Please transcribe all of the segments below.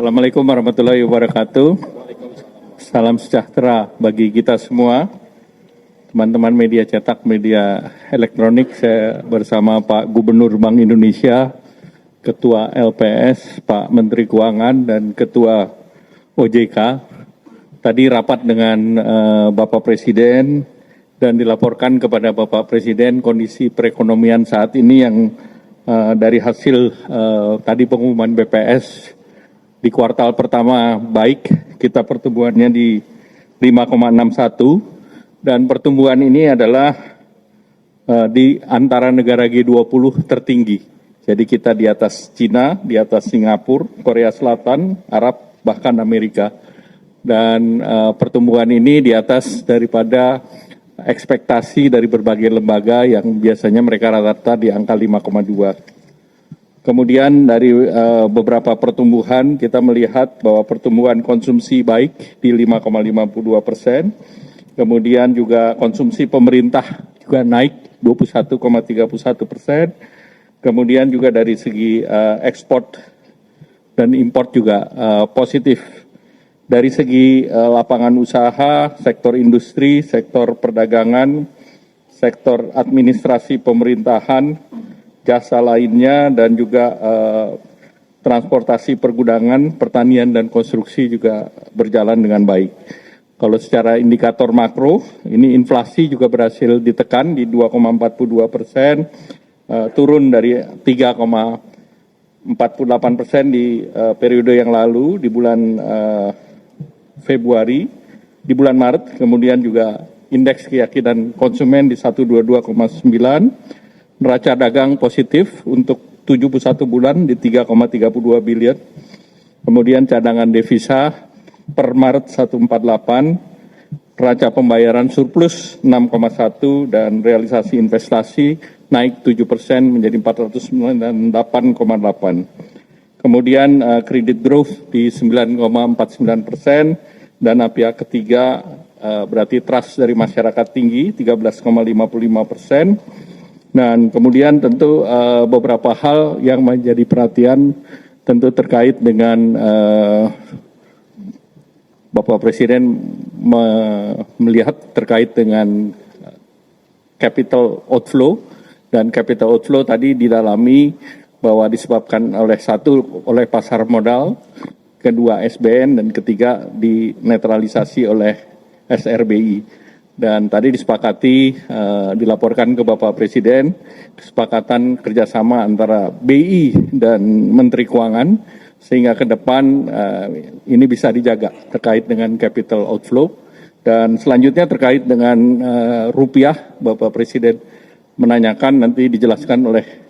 Assalamualaikum warahmatullahi wabarakatuh. Salam sejahtera bagi kita semua. Teman-teman media cetak, media elektronik, saya bersama Pak Gubernur Bank Indonesia, Ketua LPS, Pak Menteri Keuangan, dan Ketua OJK. Tadi rapat dengan Bapak Presiden dan dilaporkan kepada Bapak Presiden kondisi perekonomian saat ini yang dari hasil tadi pengumuman BPS di kuartal pertama baik, kita pertumbuhannya di 5,61 dan pertumbuhan ini adalah di antara negara G20 tertinggi. Jadi kita di atas Cina, di atas Singapura, Korea Selatan, Arab, bahkan Amerika. Dan pertumbuhan ini di atas daripada ekspektasi dari berbagai lembaga yang biasanya mereka rata-rata di angka 5,2. Kemudian dari beberapa pertumbuhan kita melihat bahwa pertumbuhan konsumsi baik di 5,52%. Kemudian juga konsumsi pemerintah juga naik 21,31%. Kemudian juga dari segi ekspor dan impor juga positif. Dari segi lapangan usaha, sektor industri, sektor perdagangan, sektor administrasi pemerintahan, jasa lainnya, dan juga transportasi pergudangan, pertanian, dan konstruksi juga berjalan dengan baik. Kalau secara indikator makro, ini inflasi juga berhasil ditekan di 2,42%, turun dari 3,48% di periode yang lalu, di bulan Februari, di bulan Maret. Kemudian juga indeks keyakinan konsumen di 122,9%, neraca dagang positif untuk 71 bulan di 3,32 bilion. Kemudian cadangan devisa per Maret 148, neraca pembayaran surplus 6,1 dan realisasi investasi naik 7% menjadi 498,8. Kemudian kredit growth di 9,49%, dana pihak ketiga berarti trust dari masyarakat tinggi 13,55%. Dan kemudian tentu beberapa hal yang menjadi perhatian tentu terkait dengan Bapak Presiden melihat terkait dengan capital outflow, dan capital outflow tadi didalami bahwa disebabkan oleh pasar modal, kedua SBN, dan ketiga dinetralisasi oleh SRBI. Dan tadi disepakati, dilaporkan ke Bapak Presiden, kesepakatan kerjasama antara BI dan Menteri Keuangan, sehingga ke depan ini bisa dijaga terkait dengan capital outflow. Dan selanjutnya terkait dengan rupiah, Bapak Presiden menanyakan, nanti dijelaskan oleh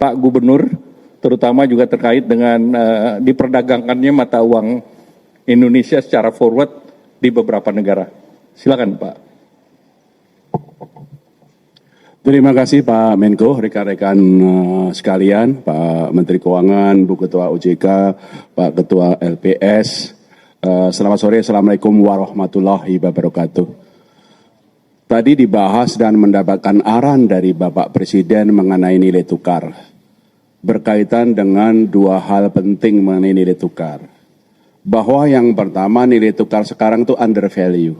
Pak Gubernur, terutama juga terkait dengan diperdagangkannya mata uang Indonesia secara forward di beberapa negara. Silakan Pak. Terima kasih Pak Menko, rekan-rekan sekalian, Pak Menteri Keuangan, Bu Ketua OJK, Pak Ketua LPS. Selamat sore, Assalamualaikum warahmatullahi wabarakatuh. Tadi dibahas dan mendapatkan arahan dari Bapak Presiden mengenai nilai tukar. Berkaitan dengan dua hal penting mengenai nilai tukar. Bahwa yang pertama, nilai tukar sekarang itu undervalue.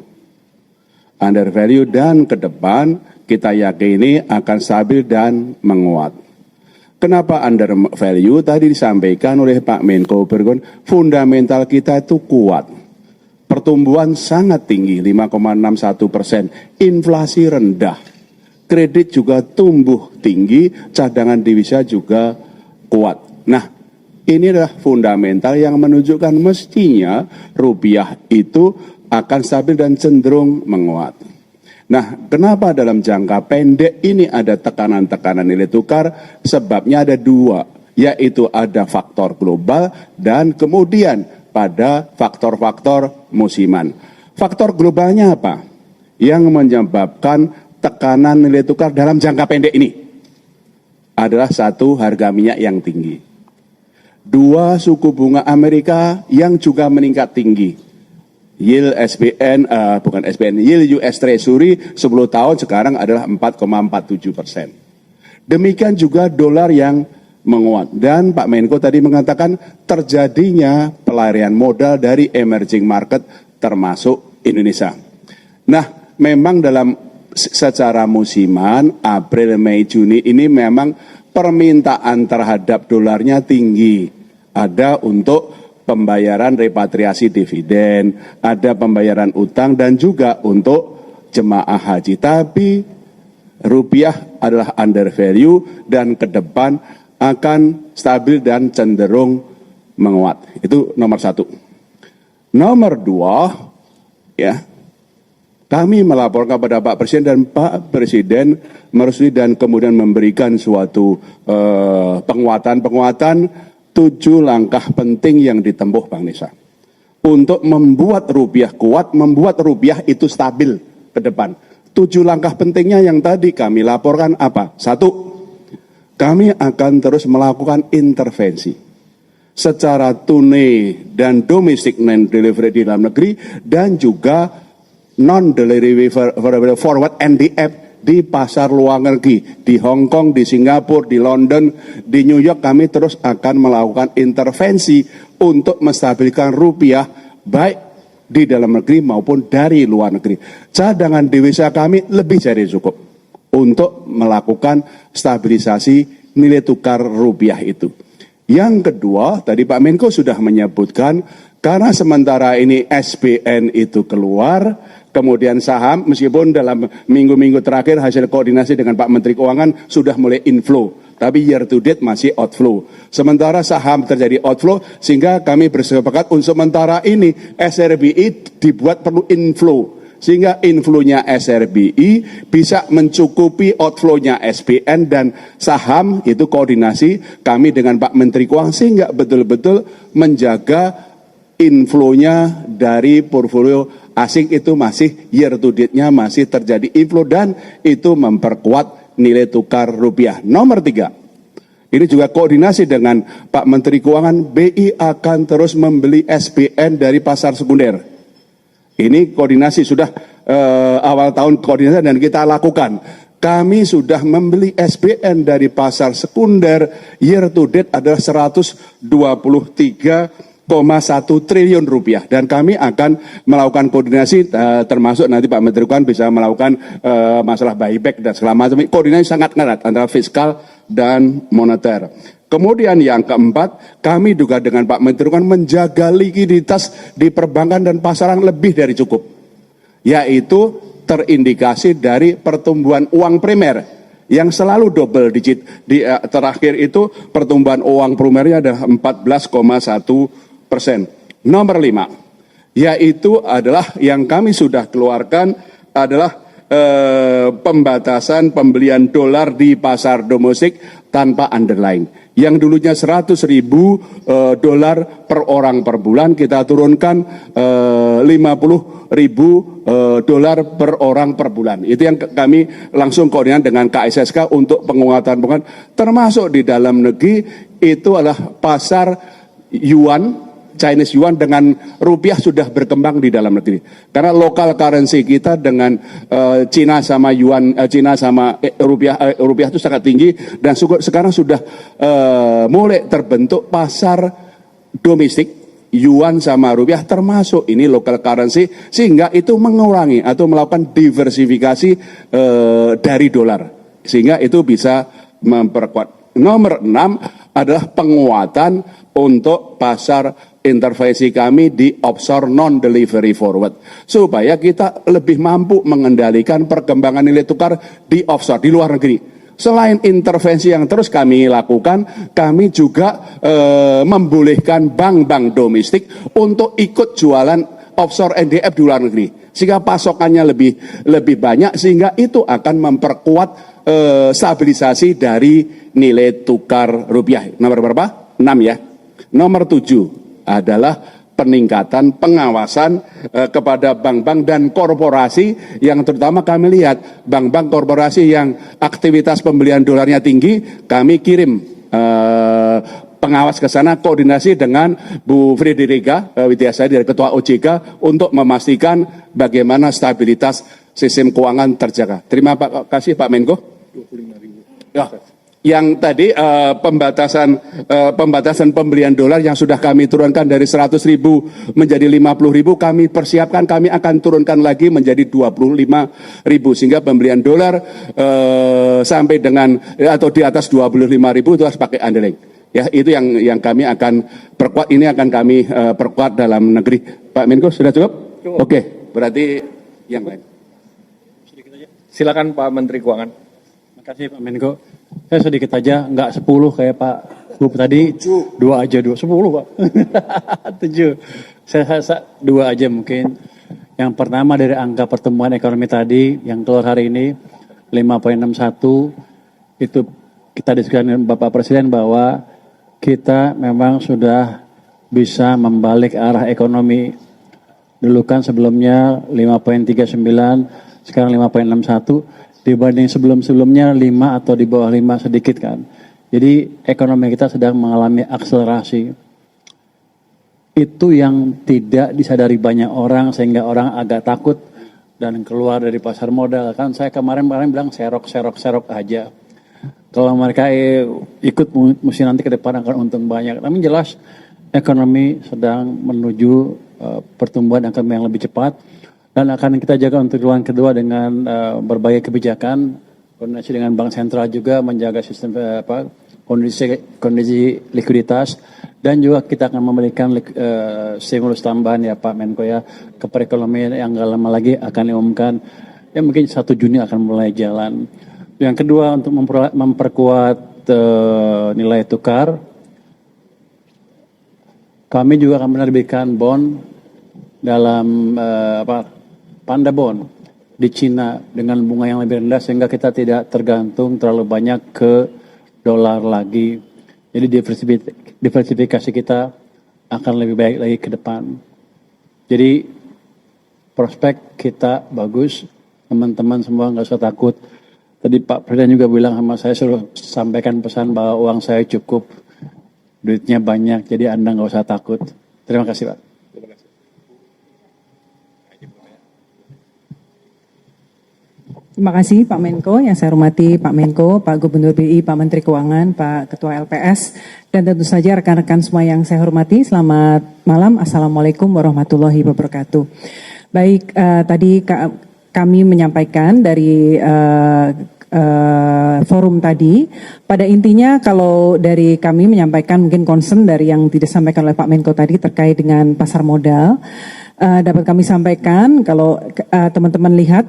Undervalue, dan ke depan kita yakini akan stabil dan menguat. Kenapa undervalue? Tadi disampaikan oleh Pak Menko Bergon, fundamental kita itu kuat. Pertumbuhan sangat tinggi, 5,61%. Inflasi rendah. Kredit juga tumbuh tinggi, cadangan devisa juga kuat. Nah, ini adalah fundamental yang menunjukkan mestinya rupiah itu akan stabil dan cenderung menguat. Nah, kenapa dalam jangka pendek ini ada tekanan-tekanan nilai tukar? Sebabnya ada dua, yaitu ada faktor global dan kemudian pada faktor-faktor musiman. Faktor globalnya apa? Yang menyebabkan tekanan nilai tukar dalam jangka pendek ini adalah satu, harga minyak yang tinggi. Dua, suku bunga Amerika yang juga meningkat tinggi. Yield yield US Treasury 10 tahun sekarang adalah 4,47%. Demikian juga dolar yang menguat. Dan Pak Menko tadi mengatakan terjadinya pelarian modal dari emerging market termasuk Indonesia. Nah, memang dalam secara musiman April, Mei, Juni ini memang permintaan terhadap dolarnya tinggi. Ada untuk pembayaran repatriasi dividen, ada pembayaran utang dan juga untuk jemaah haji. Tapi rupiah adalah under value dan ke depan akan stabil dan cenderung menguat. Itu nomor satu. Nomor dua, ya, kami melapor kepada Pak Presiden dan Pak Presiden merestui dan kemudian memberikan suatu penguatan 7 langkah penting yang ditempuh Bang Nisa. Untuk membuat rupiah kuat, membuat rupiah itu stabil ke depan. 7 langkah pentingnya yang tadi kami laporkan apa? 1, kami akan terus melakukan intervensi secara tunai dan domestic non-delivery di dalam negeri dan juga non-delivery forward NDF di pasar luar negeri, di Hong Kong, di Singapura, di London, di New York. Kami terus akan melakukan intervensi untuk menstabilkan rupiah baik di dalam negeri maupun dari luar negeri. Cadangan devisa kami lebih dari cukup untuk melakukan stabilisasi nilai tukar rupiah itu. Yang kedua, tadi Pak Menko sudah menyebutkan, karena sementara ini SBN itu keluar, kemudian saham, meskipun dalam minggu-minggu terakhir hasil koordinasi dengan Pak Menteri Keuangan sudah mulai inflow, tapi year to date masih outflow. Sementara saham terjadi outflow, sehingga kami bersepakat untuk sementara ini SRBI dibuat perlu inflow. Sehingga inflow-nya SRBI bisa mencukupi outflow-nya SBN dan saham, itu koordinasi kami dengan Pak Menteri Keuangan sehingga betul-betul menjaga inflow-nya dari portfolio asing itu masih year to date-nya masih terjadi inflow dan itu memperkuat nilai tukar rupiah. Nomor 3, ini juga koordinasi dengan Pak Menteri Keuangan, BI akan terus membeli SBN dari pasar sekunder. Ini koordinasi sudah awal tahun koordinasi dan kita lakukan. Kami sudah membeli SBN dari pasar sekunder year to date adalah 123,1 triliun rupiah dan kami akan melakukan koordinasi termasuk nanti Pak Menteri Keuangan bisa melakukan masalah buyback dan segala macam. Koordinasi sangat erat antara fiskal dan moneter. Kemudian yang keempat, kami juga dengan Pak Menteri Keuangan menjaga likuiditas di perbankan dan pasaran lebih dari cukup. Yaitu terindikasi dari pertumbuhan uang primer yang selalu double digit. Di terakhir itu pertumbuhan uang primernya adalah 14,1%. Nomor 5, yaitu adalah yang kami sudah keluarkan adalah pembatasan pembelian dolar di pasar domestik tanpa underlying. Yang dulunya 100.000 dolar per orang per bulan, kita turunkan 50.000 dolar per orang per bulan. Itu yang kami langsung koordinasi dengan KSSK untuk penguatan, termasuk di dalam negeri itu adalah pasar yuan, Chinese yuan dengan rupiah sudah berkembang di dalam negeri. Karena lokal currency kita dengan Cina sama yuan, Cina sama rupiah itu sangat tinggi dan sekarang sudah mulai terbentuk pasar domestik yuan sama rupiah termasuk ini local currency sehingga itu mengurangi atau melakukan diversifikasi dari dolar sehingga itu bisa memperkuat. Nomor 6 adalah penguatan untuk pasar intervensi kami di offshore non-delivery forward. Supaya kita lebih mampu mengendalikan perkembangan nilai tukar di offshore, di luar negeri. Selain intervensi yang terus kami lakukan, kami juga membolehkan bank-bank domestik untuk ikut jualan offshore NDF di luar negeri. Sehingga pasokannya lebih banyak, sehingga itu akan memperkuat stabilisasi dari nilai tukar rupiah. Nomor berapa? 6 ya. Nomor 7 adalah peningkatan pengawasan kepada bank-bank dan korporasi yang terutama kami lihat bank-bank korporasi yang aktivitas pembelian dolarnya tinggi, kami kirim pengawas ke sana koordinasi dengan Bu Frederica Widiasari dari Ketua OJK untuk memastikan bagaimana stabilitas sistem keuangan terjaga. Terima kasih Pak Menko. 25.000. Ya. yang tadi pembatasan pembelian dolar yang sudah kami turunkan dari 100.000 menjadi 50.000, kami persiapkan, kami akan turunkan lagi menjadi 25.000 sehingga pembelian dolar sampai dengan atau di atas 25.000 itu harus pakai underlying. Ya, itu yang kami akan perkuat, ini akan kami perkuat dalam negeri. Pak Menko, sudah cukup? Oke, berarti yang lain. Silakan Pak Menteri Keuangan. Terima kasih Pak Menko. Saya sedikit aja, nggak 10 kayak Pak Gub tadi, 2 aja, 10 Pak. 7. Saya 2 aja mungkin. Yang pertama dari angka pertumbuhan ekonomi tadi yang keluar hari ini 5,61, itu kita diskusikan dengan Bapak Presiden bahwa kita memang sudah bisa membalik arah ekonomi. Dulu kan sebelumnya 5,39, sekarang 5,61. Dibanding sebelum-sebelumnya 5 atau di bawah 5 sedikit kan. Jadi ekonomi kita sedang mengalami akselerasi. Itu yang tidak disadari banyak orang sehingga orang agak takut dan keluar dari pasar modal. Kan saya kemarin bilang serok aja. Kalau mereka ikut mesti nanti ke depan akan untung banyak. Tapi jelas ekonomi sedang menuju pertumbuhan ekonomi yang lebih cepat. Dan akan kita jaga untuk triwulan kedua dengan berbagai kebijakan, koordinasi dengan Bank Sentral juga menjaga sistem kondisi likuiditas, dan juga kita akan memberikan stimulus tambahan ya Pak Menko ya ke perekonomian yang gak lama lagi akan diumumkan, ya mungkin 1 Juni akan mulai jalan. Yang kedua untuk memperkuat nilai tukar, kami juga akan menerbitkan bond dalam Panda Bond di Cina dengan bunga yang lebih rendah sehingga kita tidak tergantung terlalu banyak ke dolar lagi. Jadi diversifikasi kita akan lebih baik lagi ke depan. Jadi prospek kita bagus, teman-teman semua nggak usah takut. Tadi Pak Presiden juga bilang sama saya, suruh sampaikan pesan bahwa uang saya cukup, duitnya banyak, jadi Anda nggak usah takut. Terima kasih Pak. Terima kasih Pak Menko, yang saya hormati Pak Menko, Pak Gubernur BI, Pak Menteri Keuangan, Pak Ketua LPS, dan tentu saja rekan-rekan semua yang saya hormati. Selamat malam, Assalamualaikum warahmatullahi wabarakatuh. Baik, tadi kami menyampaikan dari forum tadi, pada intinya kalau dari kami menyampaikan mungkin concern dari yang tidak disampaikan oleh Pak Menko tadi terkait dengan pasar modal. Dapat kami sampaikan kalau teman-teman lihat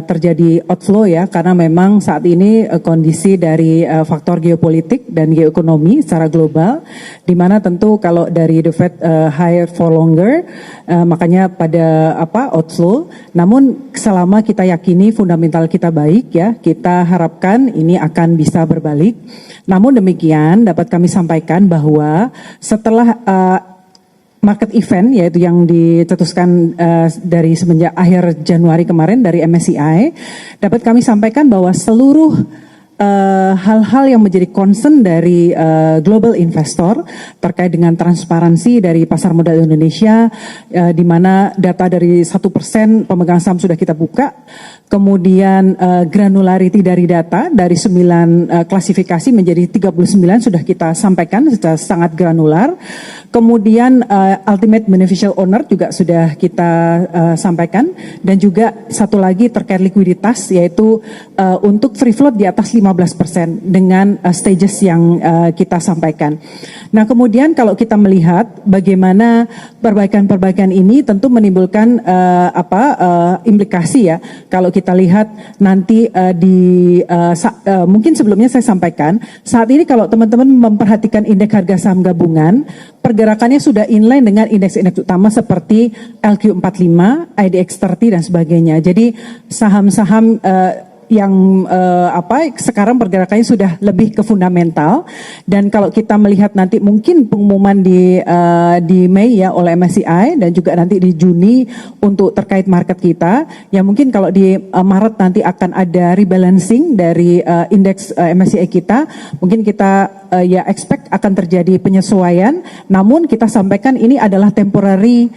terjadi outflow ya, karena memang saat ini kondisi dari faktor geopolitik dan geoekonomi secara global, di mana tentu kalau dari the Fed higher for longer, makanya pada outflow. Namun selama kita yakini fundamental kita baik ya, kita harapkan ini akan bisa berbalik. Namun demikian dapat kami sampaikan bahwa setelah market event yaitu yang dicetuskan dari semenjak akhir Januari kemarin dari MSCI, dapat kami sampaikan bahwa seluruh hal-hal yang menjadi concern dari global investor terkait dengan transparansi dari pasar modal Indonesia, di mana data dari 1% pemegang saham sudah kita buka, kemudian granularity dari data dari 9 klasifikasi menjadi 39 sudah kita sampaikan secara sangat granular. Kemudian ultimate beneficial owner juga sudah kita sampaikan, dan juga satu lagi terkait likuiditas yaitu untuk free float di atas 15% dengan stages yang kita sampaikan. Nah, kemudian kalau kita melihat bagaimana perbaikan-perbaikan ini tentu menimbulkan implikasi ya. Kalau kita lihat nanti mungkin sebelumnya saya sampaikan, saat ini kalau teman-teman memperhatikan indeks harga saham gabungan, pergerakannya sudah inline dengan indeks-indeks utama seperti LQ45, IDX30 dan sebagainya. Jadi saham-saham yang sekarang pergerakannya sudah lebih ke fundamental, dan kalau kita melihat nanti mungkin pengumuman di Mei ya oleh MSCI dan juga nanti di Juni untuk terkait market kita, ya mungkin kalau di Maret nanti akan ada rebalancing dari indeks MSCI kita, mungkin kita ya expect akan terjadi penyesuaian, namun kita sampaikan ini adalah temporary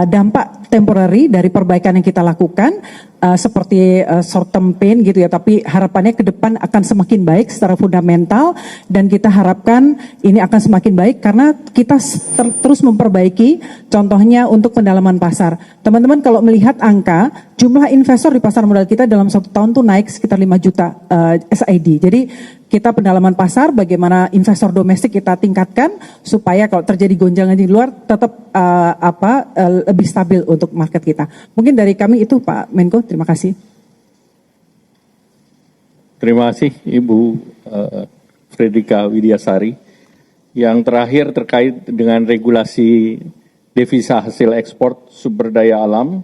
dampak temporary dari perbaikan yang kita lakukan seperti short term pain gitu ya, tapi harapannya ke depan akan semakin baik secara fundamental dan kita harapkan ini akan semakin baik karena kita terus memperbaiki contohnya untuk pendalaman pasar. Teman-teman kalau melihat angka jumlah investor di pasar modal kita dalam 1 tahun tuh naik sekitar 5 juta SID. Jadi kita pendalaman pasar bagaimana investor domestik kita tingkatkan supaya kalau terjadi gonjangan di luar tetap lebih stabil untuk market kita. Mungkin dari kami itu Pak Menko, terima kasih. Terima kasih Ibu Fredrika Widiasari. Yang terakhir terkait dengan regulasi devisa hasil ekspor sumber daya alam.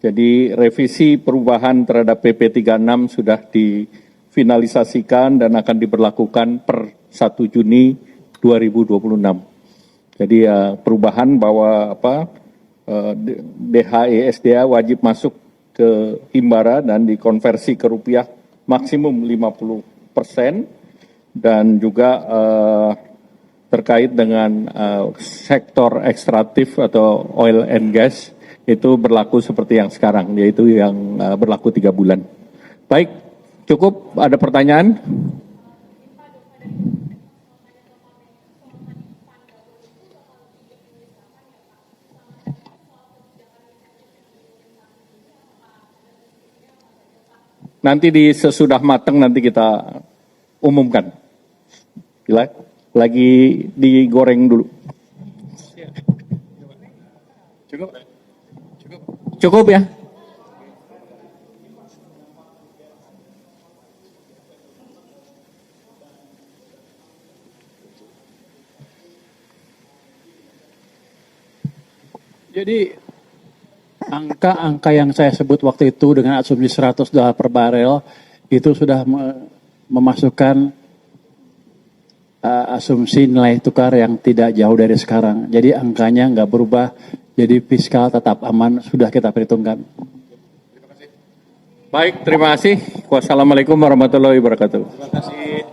Jadi revisi perubahan terhadap PP 36 sudah difinalisasikan dan akan diberlakukan per 1 Juni 2026. Jadi perubahan bahwa DHE SDA wajib masuk ke Himbara dan dikonversi ke rupiah maksimum 50% dan juga terkait dengan sektor ekstraktif atau oil and gas itu berlaku seperti yang sekarang, yaitu yang berlaku 3 bulan. Baik, cukup. Ada pertanyaan? Nanti sesudah matang nanti kita umumkan. Lagi digoreng dulu. Cukup ya? Jadi angka-angka yang saya sebut waktu itu dengan asumsi $100 per barel itu sudah memasukkan asumsi nilai tukar yang tidak jauh dari sekarang. Jadi angkanya nggak berubah, jadi fiskal tetap aman, sudah kita perhitungkan. Baik, terima kasih. Wassalamualaikum warahmatullahi wabarakatuh. Terima kasih.